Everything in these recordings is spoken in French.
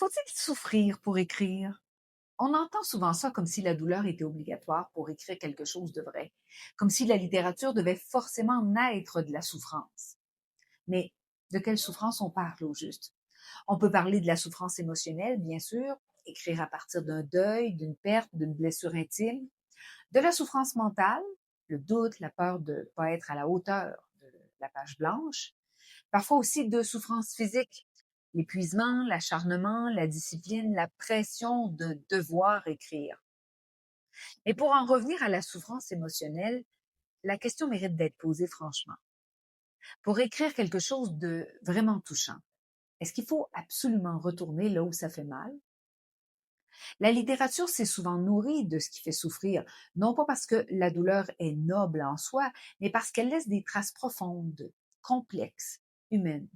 Faut-il souffrir pour écrire? On entend souvent ça comme si la douleur était obligatoire pour écrire quelque chose de vrai, comme si la littérature devait forcément naître de la souffrance. Mais de quelle souffrance on parle au juste? On peut parler de la souffrance émotionnelle, bien sûr, écrire à partir d'un deuil, d'une perte, d'une blessure intime, de la souffrance mentale, le doute, la peur de ne pas être à la hauteur de la page blanche, parfois aussi de souffrance physique, l'épuisement, l'acharnement, la discipline, la pression de devoir écrire. Et pour en revenir à la souffrance émotionnelle, la question mérite d'être posée franchement. Pour écrire quelque chose de vraiment touchant, est-ce qu'il faut absolument retourner là où ça fait mal? La littérature s'est souvent nourrie de ce qui fait souffrir, non pas parce que la douleur est noble en soi, mais parce qu'elle laisse des traces profondes, complexes, humaines.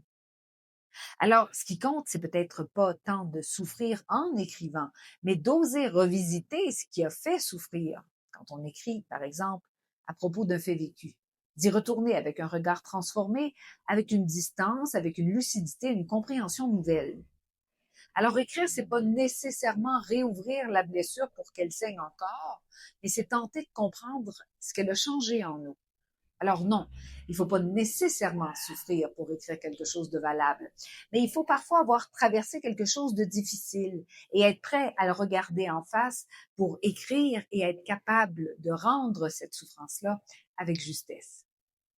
Alors, ce qui compte, c'est peut-être pas tant de souffrir en écrivant, mais d'oser revisiter ce qui a fait souffrir. Quand on écrit, par exemple, à propos d'un fait vécu, d'y retourner avec un regard transformé, avec une distance, avec une lucidité, une compréhension nouvelle. Alors, écrire, c'est pas nécessairement réouvrir la blessure pour qu'elle saigne encore, mais c'est tenter de comprendre ce qu'elle a changé en nous. Alors non, il ne faut pas nécessairement souffrir pour écrire quelque chose de valable, mais il faut parfois avoir traversé quelque chose de difficile et être prêt à le regarder en face pour écrire et être capable de rendre cette souffrance-là avec justesse.